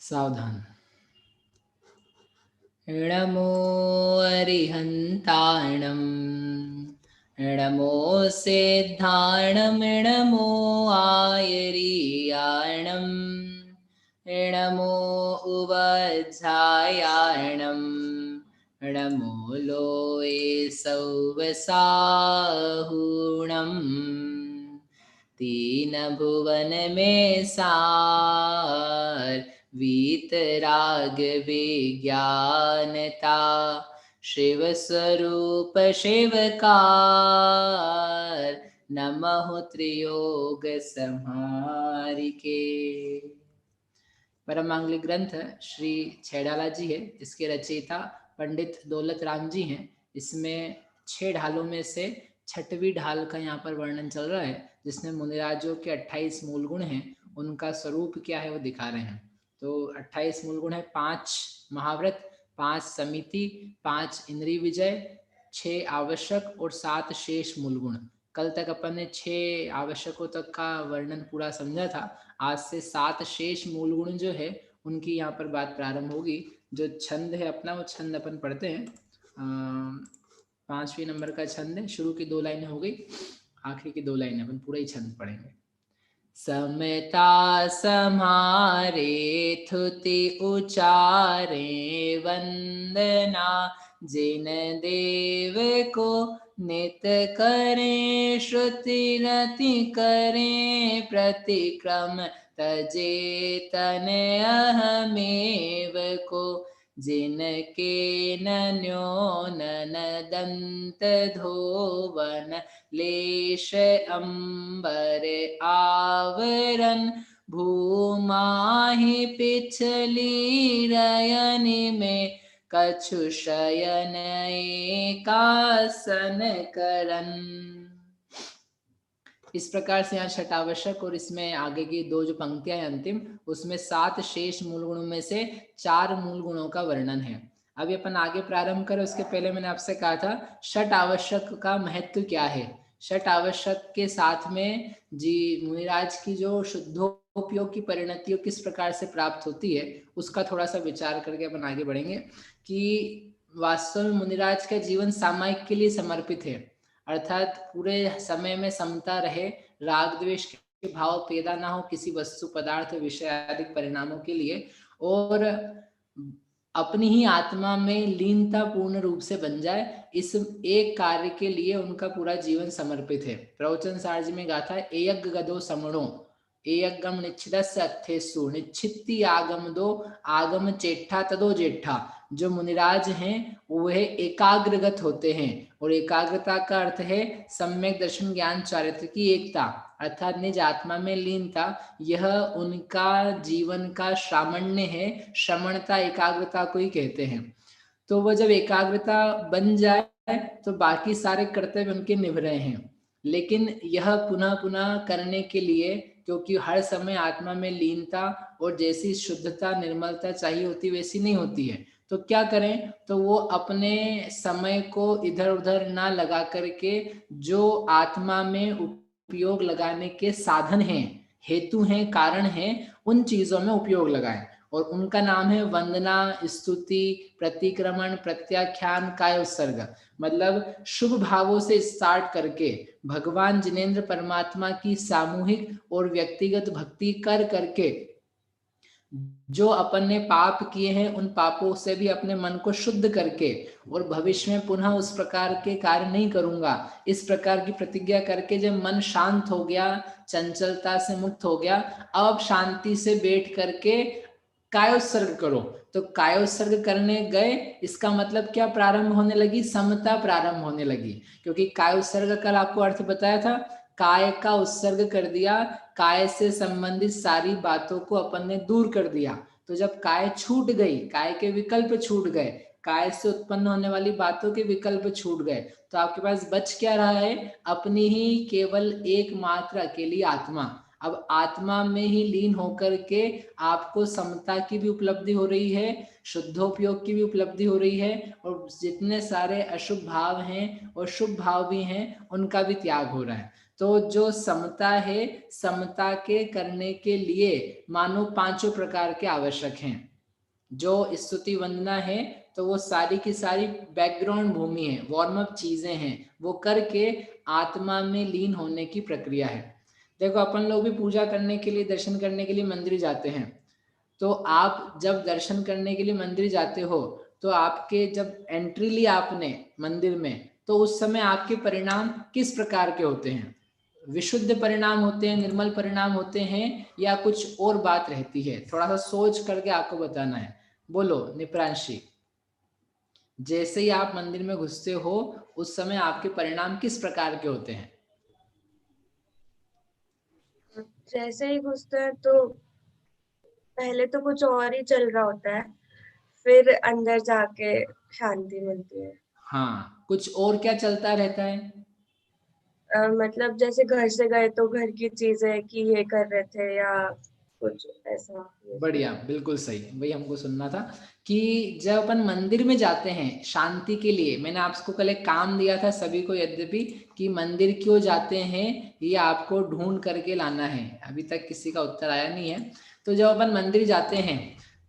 सावधान। नमो अरिहन्ताणं नमो सिद्धाणं नमो आयरीयाणं नमो उवज्झायाणं नमो लोये सौवसाहुणं तीन भुवन में सार वीतराग विज्ञानता शिव स्वरूप शिवकार नमः त्रियोग संहारिके। परम मांगलिक ग्रंथ श्री छैडाला जी है, इसके रचयिता पंडित दौलत राम जी हैं। इसमें 6 ढालों में से 6वीं ढाल का यहाँ पर वर्णन चल रहा है, जिसमें मुनिराजों के 28 मूल गुण हैं, उनका स्वरूप क्या है वो दिखा रहे हैं। तो 28 मूल गुण है, 5 महाव्रत, 5 समिति, 5 इंद्रिय विजय, 6 आवश्यक और 7 शेष मूल गुण। कल तक अपन ने 6 आवश्यकों तक का वर्णन पूरा समझा था। आज से 7 शेष मूल गुण जो है उनकी यहाँ पर बात प्रारंभ होगी। जो छंद है अपना, वो छंद अपन पढ़ते हैं। 5वें नंबर का छंद है। शुरू की 2 लाइनें हो गई, आखिरी की 2 लाइनें अपन पूरा ही छंद पढ़ेंगे। समता सम्हारे थुति उचारे वंदना जिन देव को नित करें श्रुति रति करें प्रतिक्रम तजे तन अहमेव को जिनके नन्योनन दंत धोवन लेश अंबर आवरण भूमाहि पिछली रयनि में कछु शयन एकासन करन। इस प्रकार से यहाँ छठावश्यक और इसमें आगे की 2 जो पंक्तियां हैं अंतिम, उसमें 7 शेष मूल गुणों में से 4 मूल गुणों का वर्णन है। अभी अपन आगे प्रारंभ करें उसके पहले मैंने आपसे कहा था षट आवश्यक का महत्व क्या है। षट आवश्यक के साथ में जी मुनिराज की जो शुद्धोपयोग की परिणतियों किस प्रकार से प्राप्त होती है उसका थोड़ा सा विचार करके अपन आगे बढ़ेंगे कि वास्तव में मुनिराज का जीवन सामायिक के लिए समर्पित है, अर्थात पूरे समय में समता रहे, राग द्वेष के भाव पैदा ना हो किसी वस्तु पदार्थ विषय आदि परिणामों के लिए, और अपनी ही आत्मा में लीनता पूर्ण रूप से बन जाए, इस एक कार्य के लिए उनका पूरा जीवन समर्पित है। प्रवचन सार जी में गाथा है एयज्ञ गदो समणो एयज्ञम निच्छिदस्य अर्थेषु निच्छित्ति आगम दो आगम चेठा तदो जेठा। जो मुनिराज हैं वह एकाग्रगत होते हैं, और एकाग्रता का अर्थ है सम्यक दर्शन ज्ञान चारित्र की एकता, अर्थात निज आत्मा में लीनता। यह उनका जीवन का सामान्य है, श्रमणता एकाग्रता को ही कहते हैं। तो वह जब एकाग्रता बन जाए तो बाकी सारे कर्तव्य उनके निभ रहे हैं, लेकिन यह पुनः पुनः करने के लिए, क्योंकि हर समय आत्मा में लीनता और जैसी शुद्धता निर्मलता चाहिए होती वैसी नहीं होती है, तो क्या करें, तो वो अपने समय को इधर उधर ना लगा करके जो आत्मा में उपयोग लगाने के साधन हैं, हेतु हैं, कारण हैं, उन चीजों में उपयोग लगाएं। और उनका नाम है वंदना, स्तुति, प्रतिक्रमण, प्रत्याख्यान, काय उत्सर्ग। मतलब शुभ भावों से स्टार्ट करके भगवान जिनेंद्र परमात्मा की सामूहिक और व्यक्तिगत भक्ति कर करके जो अपन ने पाप किए हैं उन पापों से भी अपने मन को शुद्ध करके, और भविष्य में पुनः उस प्रकार के कार्य नहीं करूंगा, इस प्रकार की प्रतिज्ञा करके जब मन शांत हो गया, चंचलता से मुक्त हो गया, अब शांति से बैठ करके कायोत्सर्ग करो। तो कायोत्सर्ग करने गए, इसका मतलब क्या प्रारंभ होने लगी, समता प्रारंभ होने लगी। क्योंकि कायोत्सर्ग कल आपको अर्थ बताया था, काय का उत्सर्ग कर दिया, काय से संबंधित सारी बातों को अपन ने दूर कर दिया। तो जब काय छूट गई, काय के विकल्प छूट गए, काय से उत्पन्न होने वाली बातों के विकल्प छूट गए, तो आपके पास बच क्या रहा है, अपनी ही केवल एकमात्र अकेली आत्मा। अब आत्मा में ही लीन होकर के आपको समता की भी उपलब्धि हो रही है, शुद्धोपयोग की भी उपलब्धि हो रही है, और जितने सारे अशुभ भाव हैं और शुभ भाव भी हैं उनका भी त्याग हो रहा है। तो जो समता है, समता के करने के लिए मानो पांचों प्रकार के आवश्यक हैं। जो स्तुति वंदना है तो वो सारी की सारी बैकग्राउंड भूमि है, वार्म अप चीजें हैं, वो करके आत्मा में लीन होने की प्रक्रिया है। देखो अपन लोग भी पूजा करने के लिए, दर्शन करने के लिए मंदिर जाते हैं। तो आप जब दर्शन करने के लिए मंदिर जाते हो तो आपके जब एंट्री ली आपने मंदिर में, तो उस समय आपके परिणाम किस प्रकार के होते हैं? विशुद्ध परिणाम होते हैं, निर्मल परिणाम होते हैं, या कुछ और बात रहती है? थोड़ा सा सोच करके आपको बताना है। बोलो निप्रांशी। जैसे ही आप मंदिर में घुसते हो उस समय आपके परिणाम किस प्रकार के होते हैं? जैसे ही घुसते हैं तो पहले तो कुछ और ही चल रहा होता है, फिर अंदर जाके शांति मिलती है। हाँ, कुछ और क्या चलता रहता है? मतलब जैसे घर से गए तो घर की चीजें कि ये कर रहे थे या कुछ ऐसा। बढ़िया, बिल्कुल सही, वही हमको सुनना था कि जब अपन मंदिर में जाते हैं शांति के लिए, मैंने आपको कल एक काम दिया था सभी को यद्यपि, कि मंदिर क्यों जाते हैं ये आपको ढूंढ करके लाना है। अभी तक किसी का उत्तर आया नहीं है। तो जब अपन मंदिर जाते हैं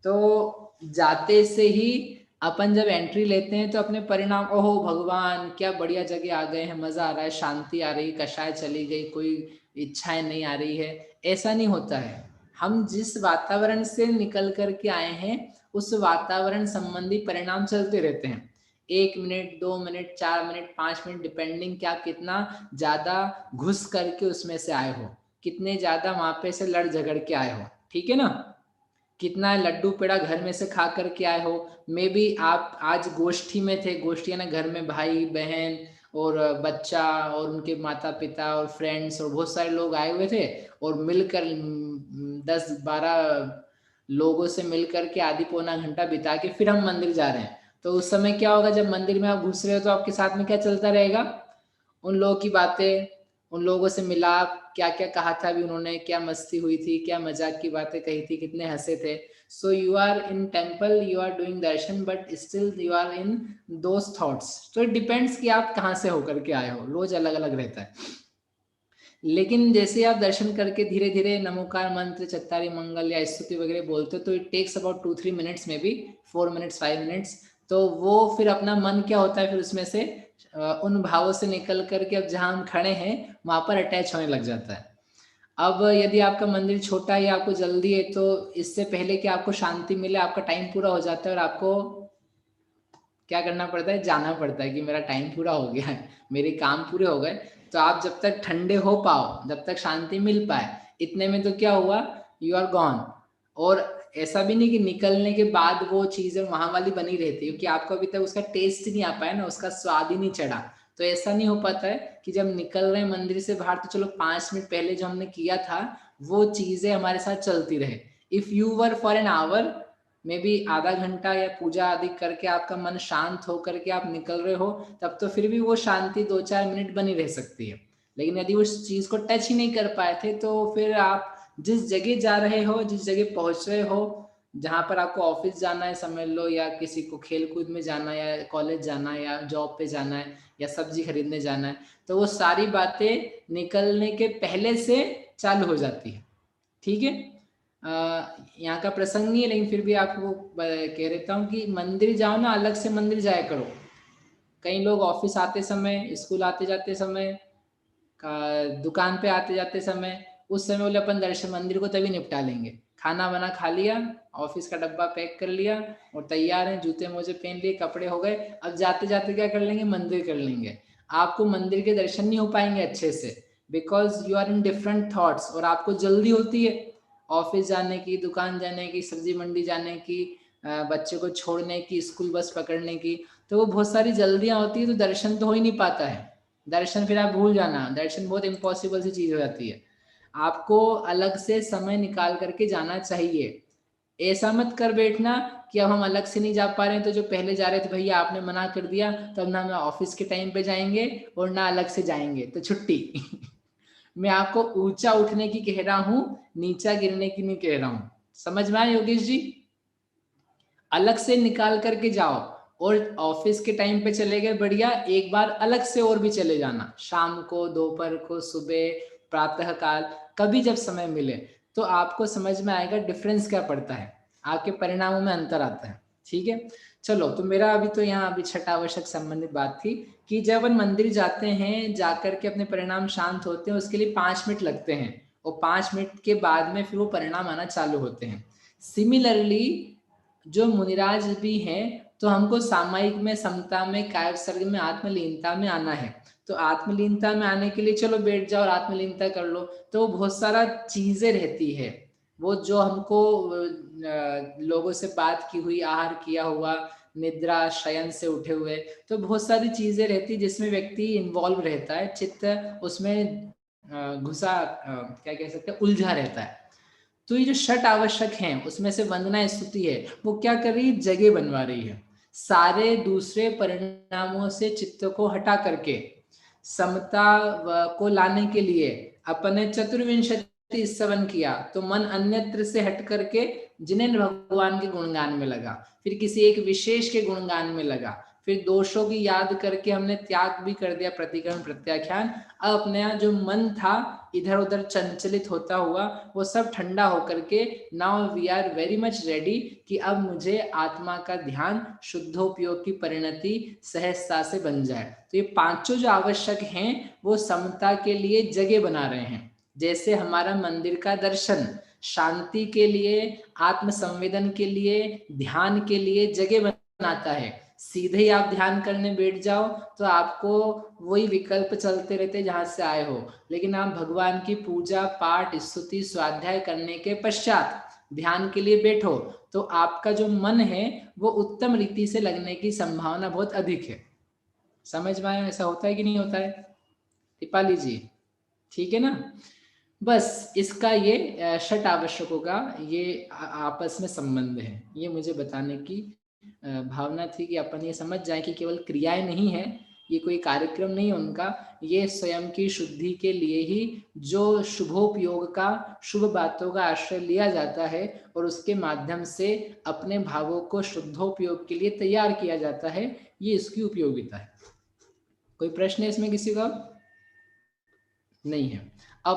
तो जाते से ही अपन जब एंट्री लेते हैं तो अपने परिणाम, ओहो भगवान क्या बढ़िया जगह आ गए हैं, मजा आ रहा है, शांति आ रही, कषाय चली गई, कोई इच्छाएं नहीं आ रही है, ऐसा नहीं होता है। हम जिस वातावरण से निकल करके आए हैं उस वातावरण संबंधी परिणाम चलते रहते हैं। 1 minute, 2 minute, 4 minute, 5 minute, depending कि आप कितना ज्यादा घुस करके उसमें से आए हो, कितने ज्यादा वहां पे से लड़ झगड़ के आए हो, ठीक है ना? कितना लड्डू पेड़ा घर में से खा करके आए हो। मे बी आप आज गोष्ठी में थे, गोष्ठी ना, घर में भाई बहन और बच्चा और उनके माता पिता और फ्रेंड्स और बहुत सारे लोग आए हुए थे, और मिलकर 10-12 लोगों से मिलकर के आधी पौना घंटा बिता के फिर हम मंदिर जा रहे हैं। तो उस समय क्या होगा, जब मंदिर में आप घुस रहे हो तो आपके साथ में क्या चलता रहेगा? उन लोगों की बातें, उन लोगों से मिलाप, क्या क्या कहा था अभी उन्होंने, क्या मस्ती हुई थी, क्या मजाक की बातें कही थी, कितने हंसे थे। So you are in temple, you are doing darshan, but still you are in those thoughts. तो इट डिपेंड्स कि आप कहाँ से होकर के आए हो, रोज अलग अलग रहता है। लेकिन जैसे आप दर्शन करके धीरे धीरे नमोकार मंत्र, चत्तारी मंगल या स्तुति वगैरह बोलते हो तो इट टेक्स अबाउट 2-3 मिनट्स में भी, 4 मिनट्स, 5 मिनट्स। तो वो फिर अपना मन क्या होता है, फिर उसमें से उन भावों से निकल करके अब जहाँ हम खड़े हैं वहां पर अटैच होने लग जाता है। अब यदि आपका मंदिर छोटा है या आपको जल्दी है तो इससे पहले कि आपको शांति मिले आपका टाइम पूरा हो जाता है, और आपको क्या करना पड़ता है, जाना पड़ता है कि मेरा टाइम पूरा हो गया है, मेरे काम पूरे हो गए। तो आप जब तक ठंडे हो पाओ, जब तक शांति मिल पाए, इतने में तो क्या हुआ, यू आर गॉन। और ऐसा भी नहीं कि निकलने के बाद वो चीजें वहां वाली बनी रहती है, क्योंकि आपको अभी तक उसका टेस्ट नहीं आ पाया ना, उसका स्वाद ही नहीं चढ़ा। तो ऐसा नहीं हो पाता है कि जब निकल रहे हैं मंदिर से बाहर तो चलो 5 मिनट पहले जो हमने किया था वो चीजें हमारे साथ चलती रहे। If you were for an hour, may be आधा घंटा या पूजा आदि करके आपका मन शांत हो करके आप निकल रहे हो, तब तो फिर भी वो शांति 2-4 मिनट बनी रह सकती है। लेकिन यदि उस चीज को टच ही नहीं कर पाए थे तो फिर आप जिस जगह जा रहे हो, जिस जगह पहुंच रहे हो, जहां पर आपको ऑफिस जाना है समझ लो, या किसी को खेल कूद में जाना है, या कॉलेज जाना है, या जॉब पे जाना है, या सब्जी खरीदने जाना है, तो वो सारी बातें निकलने के पहले से चालू हो जाती है। ठीक है, यहाँ का प्रसंग नहीं है लेकिन फिर भी आपको कह देता हूँ कि मंदिर जाओ ना, अलग से मंदिर जाया करो। कई लोग ऑफिस आते समय, स्कूल आते जाते समय, दुकान पे आते जाते समय, उस समय बोले अपन दर्शन मंदिर को तभी निपटा लेंगे, खाना वाना खा लिया, ऑफिस का डब्बा पैक कर लिया और तैयार हैं, जूते मोजे पहन लिए, कपड़े हो गए, अब जाते जाते क्या कर लेंगे, मंदिर कर लेंगे। आपको मंदिर के दर्शन नहीं हो पाएंगे अच्छे से, because you are in different thoughts, और आपको जल्दी होती है ऑफिस जाने की, दुकान जाने की, सब्जी मंडी जाने की, बच्चे को छोड़ने की, स्कूल बस पकड़ने की। तो वो बहुत सारी जल्दियां होती है, तो दर्शन तो हो ही नहीं पाता है। दर्शन फिर आप भूल जाना, दर्शन बहुत इम्पॉसिबल सी चीज हो जाती है। आपको अलग से समय निकाल करके जाना चाहिए। ऐसा मत कर बैठना कि अब हम अलग से नहीं जा पा रहे हैं, तो जो पहले जा रहे थे भैया आपने मना कर दिया, तब ना हम ऑफिस के टाइम पे जाएंगे और ना अलग से जाएंगे, तो छुट्टी। मैं आपको ऊंचा उठने की कह रहा हूं, नीचा गिरने की नहीं कह रहा हूं। समझ में आया योगेश जी? अलग से निकाल करके जाओ, और ऑफिस के टाइम पे चले गए बढ़िया, एक बार अलग से और भी चले जाना, शाम को, दोपहर को, सुबह, प्रातः काल, कभी जब समय मिले, तो आपको समझ में आएगा डिफरेंस क्या पड़ता है, आपके परिणामों में अंतर आता है। ठीक है, चलो, तो मेरा अभी तो यहाँ अभी छठा आवश्यक संबंधित बात थी कि जब हम मंदिर जाते हैं, जाकर के अपने परिणाम शांत होते हैं, उसके लिए 5 मिनट लगते हैं और 5 मिनट के बाद में फिर वो परिणाम आना चालू होते हैं। सिमिलरली जो मुनिराज भी हैं, तो हमको सामायिक में, समता में, काव्य सर्ग में, आत्मलीनता में आना है। तो आत्मलीनता में आने के लिए चलो बैठ जाओ और आत्मलीनता कर लो, तो बहुत सारा चीजें रहती है, वो जो हमको लोगों से बात की हुई, आहार किया हुआ, निद्रा, शयन से उठे हुए, तो बहुत सारी चीजें रहती जिसमें व्यक्ति इन्वॉल्व रहता है, चित्त उसमें घुसा, क्या कह सकते हैं, उलझा रहता है। तो ये जो षट आवश्यक हैं, उसमें से वंदना स्तुति है, वो क्या कर रही है, जगह बनवा रही है, सारे दूसरे परिणामों से चित्त को हटा करके समता को लाने के लिए अपने चतुर्विंशति स्तवन किया, तो मन अन्यत्र से हट करके जिन्हें भगवान के गुणगान में लगा, फिर किसी एक विशेष के गुणगान में लगा, फिर दोषों की याद करके हमने त्याग भी कर दिया, प्रतिक्रमण प्रत्याख्यान। अब अपने यहाँ जो मन था इधर उधर चंचलित होता हुआ, वो सब ठंडा होकर के now we are very much ready कि अब मुझे आत्मा का ध्यान, शुद्धोपयोग की परिणति सहजता से बन जाए। तो ये पांचों जो आवश्यक हैं, वो समता के लिए जगह बना रहे हैं। जैसे हमारा मंदिर का दर्शन शांति के लिए, आत्म संवेदन के लिए, ध्यान के लिए जगह बनाता है। सीधे ही आप ध्यान करने बैठ जाओ तो आपको वही विकल्प चलते रहते जहां से आए हो, लेकिन आप भगवान की पूजा पाठ स्तुति स्वाध्याय करने के पश्चात ध्यान के लिए बैठो तो आपका जो मन है वो उत्तम रीति से लगने की संभावना बहुत अधिक है। समझ में आया, ऐसा होता है कि नहीं होता है दीपाली जी? ठीक है ना? बस इसका ये षट आवश्यकों का ये आपस में संबंध है, ये मुझे बताने की भावना थी कि अपन ये समझ जाए कि केवल क्रियाएं नहीं है, ये कोई कार्यक्रम नहीं है उनका, ये स्वयं की शुद्धि के लिए ही जो शुभोपयोग का, शुभ बातों का आश्रय लिया जाता है और उसके माध्यम से अपने भावों को शुद्धोपयोग के लिए तैयार किया जाता है, ये इसकी उपयोगिता है। कोई प्रश्न है इसमें किसी का? नहीं है। अब